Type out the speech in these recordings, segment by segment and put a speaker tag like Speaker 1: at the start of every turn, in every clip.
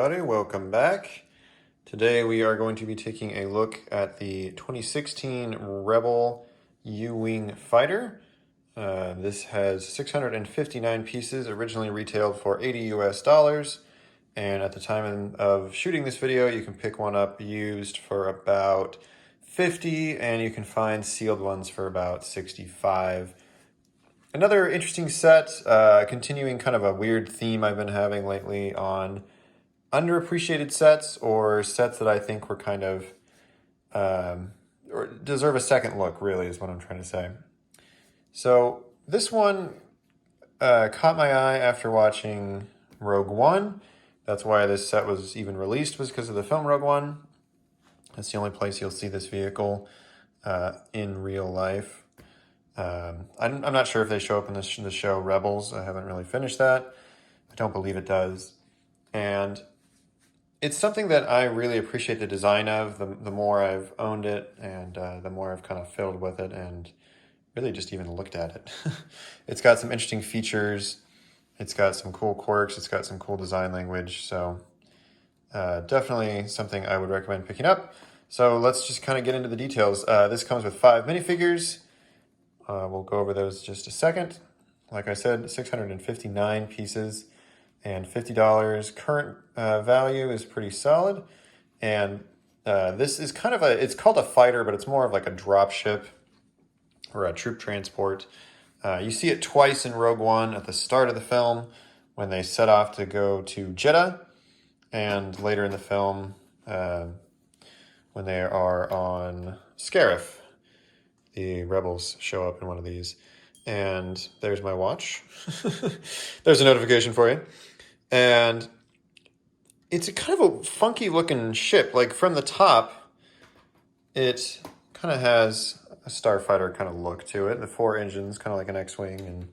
Speaker 1: everybody, welcome back. Today we are going to be taking a look at the 2016 Rebel U-Wing fighter. This has 659 pieces, originally retailed for $80 US, and at the time of shooting this video you can pick one up used for about $50, and you can find sealed ones for about $65. Another interesting set, continuing kind of a weird theme I've been having lately on underappreciated sets, or sets that I think were kind of, or deserve a second look, really, is what I'm trying to say. So this one caught my eye after watching Rogue One. That's why this set was even released, was because of the film Rogue One. That's the only place you'll see this vehicle in real life. I'm not sure if they show up in the show Rebels. I haven't really finished that. I don't believe it does. And it's something that I really appreciate the design of, the more I've owned it, and the more I've kind of fiddled with it and really just even looked at it. It's got some interesting features. It's got some cool quirks. It's got some cool design language. So definitely something I would recommend picking up. So let's just kind of get into the details. This comes with 5 minifigures. We'll go over those in just a second. Like I said, 659 pieces and $50. Current value is pretty solid. And this is kind of it's called a fighter, but it's more of like a drop ship or a troop transport. You see it twice in Rogue One at the start of the film when they set off to go to Jeddah, and later in the film when they are on Scarif. The Rebels show up in one of these. And there's my watch. There's a notification for you. And it's a kind of a funky looking ship. Like from the top, it kind of has a starfighter kind of look to it. The 4 engines, kind of like an X-Wing.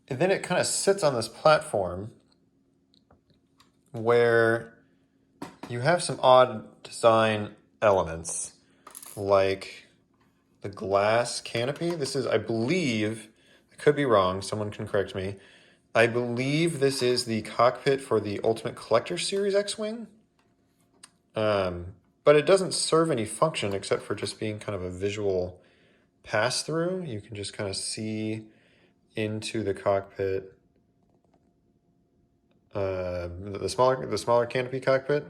Speaker 1: And then it kind of sits on this platform where you have some odd design elements, like the glass canopy. This is, I believe, I could be wrong, someone can correct me. I believe this is the cockpit for the Ultimate Collector Series X-Wing. But it doesn't serve any function except for just being kind of a visual pass-through. You can just kind of see into the cockpit, the smaller canopy cockpit.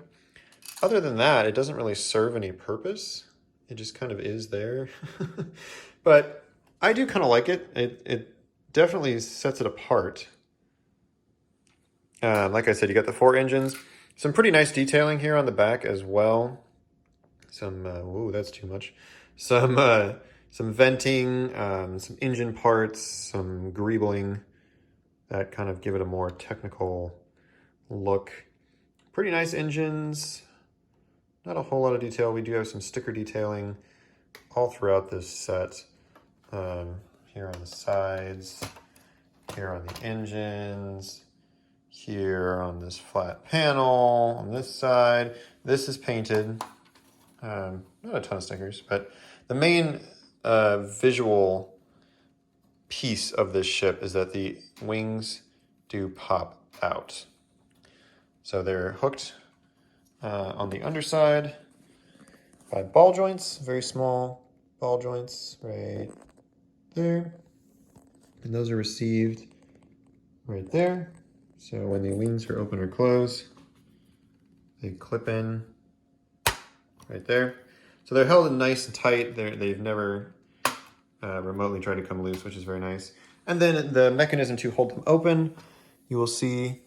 Speaker 1: Other than that, it doesn't really serve any purpose. It just kind of is there. But I do kind of like it. It definitely sets it apart. Like I said, you got the 4 engines. Some pretty nice detailing here on the back as well. Some, ooh, that's too much. Some venting, some engine parts, some greebling that kind of give it a more technical look. Pretty nice engines. Not a whole lot of detail. We do have some sticker detailing all throughout this set. Here on the sides, here on the engines, here on this flat panel, on this side. This is painted. Not a ton of stickers, but the main visual piece of this ship is that the wings do pop out. So they're hooked on the underside by ball joints, very small ball joints right there. And those are received right there. So when the wings are open or closed, they clip in right there. So they're held in nice and tight. They've never remotely tried to come loose, which is very nice. And then the mechanism to hold them open, you will see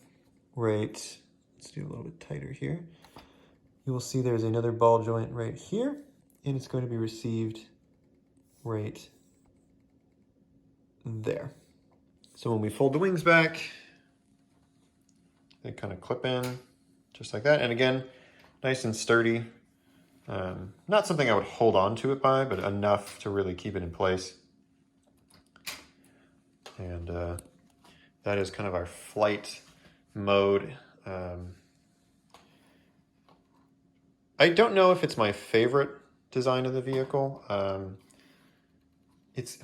Speaker 1: right, let's do a little bit tighter here. You will see there's another ball joint right here, and it's going to be received right there. So when we fold the wings back, they kind of clip in just like that. And again, nice and sturdy. Not something I would hold on to it by, but enough to really keep it in place. And that is kind of our flight mode. I don't know if it's my favorite design of the vehicle. It's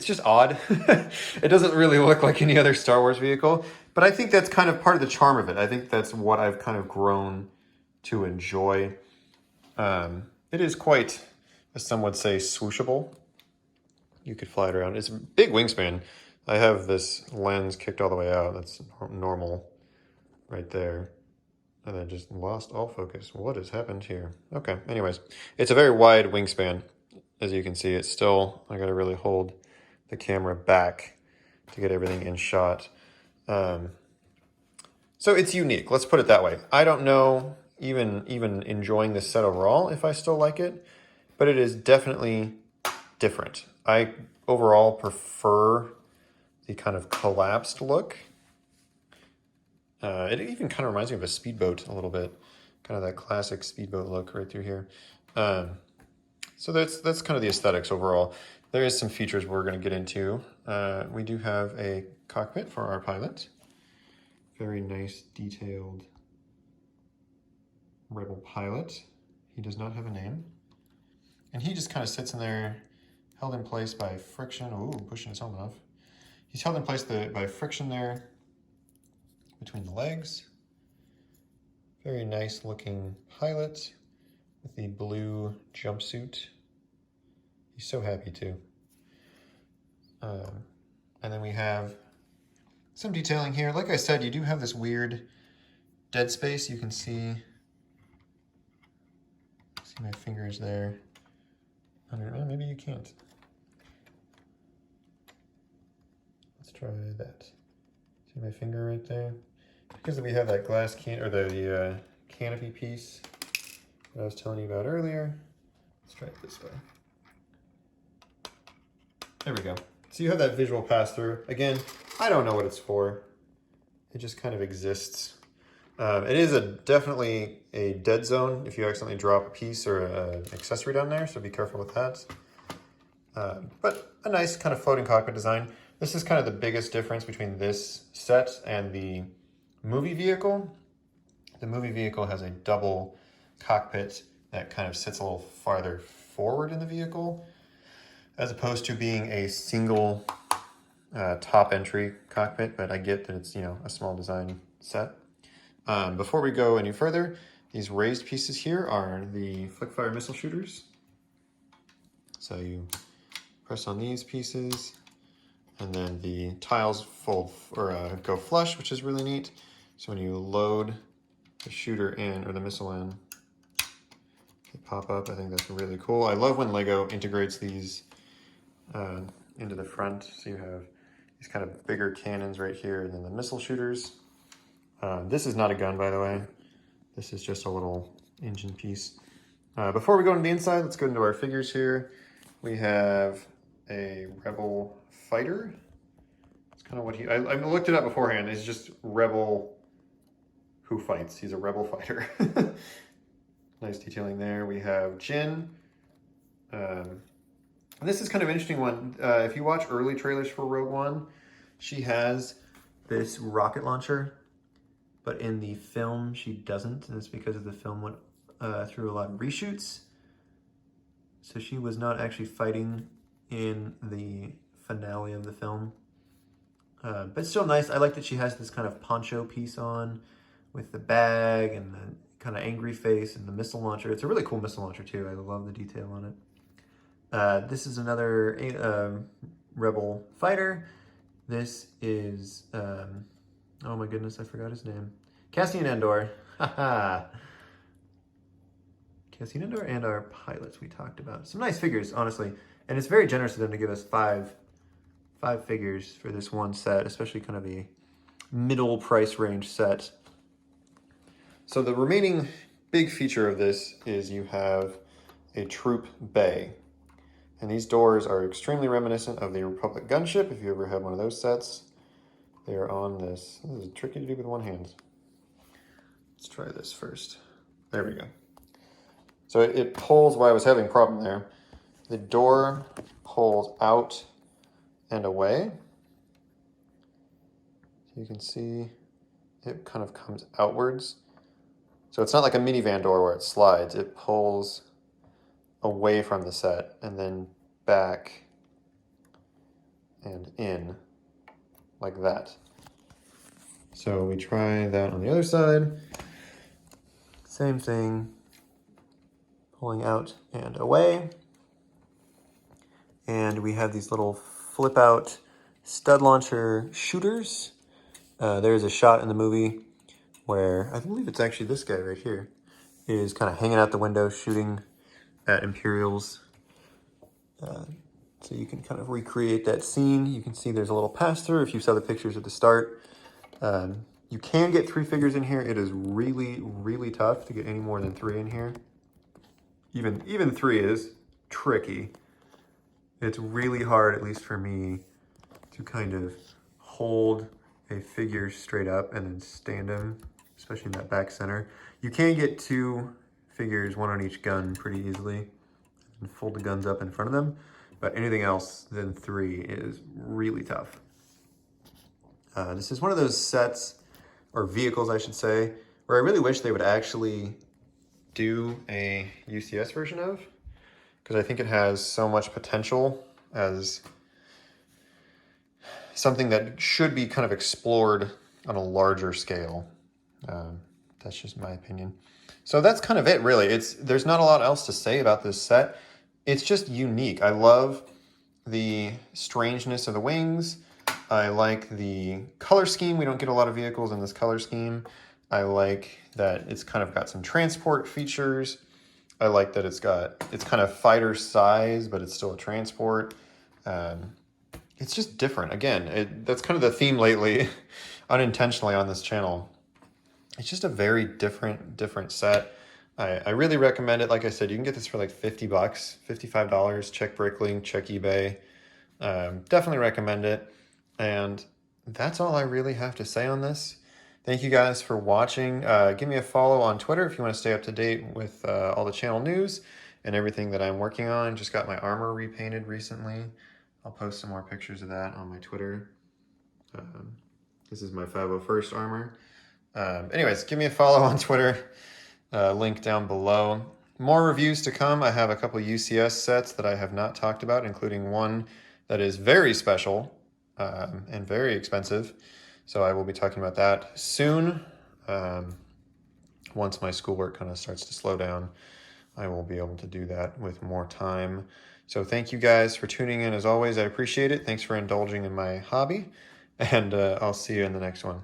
Speaker 1: just odd. It doesn't really look like any other Star Wars vehicle, But I think that's kind of part of the charm of it. I think that's what I've kind of grown to enjoy. It is quite, as some would say, swooshable. You could fly it around. It's a big wingspan. I have this lens kicked all the way out. That's normal right there. And I just lost all focus. What has happened here? Okay, anyways. It's a very wide wingspan. As you can see, it's still, I gotta really hold the camera back to get everything in shot. So it's unique, let's put it that way. I don't know, even enjoying this set overall, if I still like it, but it is definitely different. I overall prefer the kind of collapsed look. It even kind of reminds me of a speedboat a little bit, kind of that classic speedboat look right through here. So that's kind of the aesthetics overall. There is some features we're going to get into. We do have a cockpit for our pilot. Very nice, detailed Rebel pilot. He does not have a name. And he just kind of sits in there, held in place by friction. Ooh, pushing his helmet off. He's held in place by friction there between the legs. Very nice looking pilot with the blue jumpsuit. He's so happy too. And then we have some detailing here. Like I said, you do have this weird dead space. You can see my fingers there. I don't know, maybe you can't. Let's try that. See my finger right there? Because we have that glass or the canopy piece that I was telling you about earlier. Let's try it this way. There we go. So you have that visual pass through. Again, I don't know what it's for. It just kind of exists. It is definitely a dead zone if you accidentally drop a piece or an accessory down there, so be careful with that. But a nice kind of floating cockpit design. This is kind of the biggest difference between this set and the movie vehicle. The movie vehicle has a double cockpit that kind of sits a little farther forward in the vehicle, as opposed to being a single top entry cockpit, but I get that it's, a small design set. Before we go any further, these raised pieces here are the flick-fire missile shooters. So you press on these pieces, and then the tiles fold or go flush, which is really neat. So when you load the shooter in, or the missile in, they pop up. I think that's really cool. I love when Lego integrates these into the front. So you have these kind of bigger cannons right here, and then the missile shooters. This is not a gun, by the way. This is just a little engine piece. Before we go into the inside, let's go into our figures here. We have a Rebel fighter. It's kind of what I looked it up beforehand. It's just Rebel who fights. He's a Rebel fighter. Nice detailing there. We have Jin. And this is kind of an interesting one. If you watch early trailers for Rogue One, she has this rocket launcher, but in the film she doesn't, and it's because the film went through a lot of reshoots. So she was not actually fighting in the finale of the film. But still nice. I like that she has this kind of poncho piece on with the bag and the kind of angry face and the missile launcher. It's a really cool missile launcher too. I love the detail on it. This is another Rebel fighter. This is, oh my goodness, I forgot his name. Cassian Andor. Haha. Cassian Andor and our pilots we talked about. Some nice figures, honestly. And it's very generous of them to give us five figures for this one set, especially kind of a middle price range set. So the remaining big feature of this is you have a troop bay. And these doors are extremely reminiscent of the Republic gunship, if you ever had one of those sets. They are on this. This is tricky to do with one hand. Let's try this first. There we go. So it pulls, while I was having a problem there, the door pulls out and away. So you can see it kind of comes outwards. So it's not like a minivan door where it slides. It pulls away from the set and then back and in like that. So we try that on the other side. Same thing, pulling out and away. And we have these little flip out stud launcher shooters. There's a shot in the movie where, I believe it's actually this guy right here, is kind of hanging out the window shooting at Imperials. So you can kind of recreate that scene. You can see there's a little pass-through if you saw the pictures at the start. You can get 3 figures in here. It is really, really tough to get any more than 3 in here. Even 3 is tricky. It's really hard, at least for me, to kind of hold a figure straight up and then stand him, especially in that back center. You can get 2 figures, 1 on each gun, pretty easily, and fold the guns up in front of them. But anything else than 3 is really tough. This is one of those sets, or vehicles I should say, where I really wish they would actually do a UCS version of, because I think it has so much potential as something that should be kind of explored on a larger scale. That's just my opinion. So that's kind of it, really. There's not a lot else to say about this set. It's just unique. I love the strangeness of the wings. I like the color scheme. We don't get a lot of vehicles in this color scheme. I like that it's kind of got some transport features. I like that it's kind of fighter size, but it's still a transport. It's just different. Again, that's kind of the theme lately, unintentionally on this channel. It's just a very different set. I really recommend it. Like I said, you can get this for like 50 bucks, $55. Check Bricklink, check eBay. Definitely recommend it. And that's all I really have to say on this. Thank you guys for watching. Give me a follow on Twitter if you want to stay up to date with all the channel news and everything that I'm working on. Just got my armor repainted recently. I'll post some more pictures of that on my Twitter. This is my 501st armor. Anyways, give me a follow on Twitter. Link down below. More reviews to come. I have a couple UCS sets that I have not talked about, including one that is very special and very expensive. So I will be talking about that soon. Once my schoolwork kind of starts to slow down, I will be able to do that with more time. So thank you guys for tuning in as always. I appreciate it. Thanks for indulging in my hobby, and I'll see you in the next one.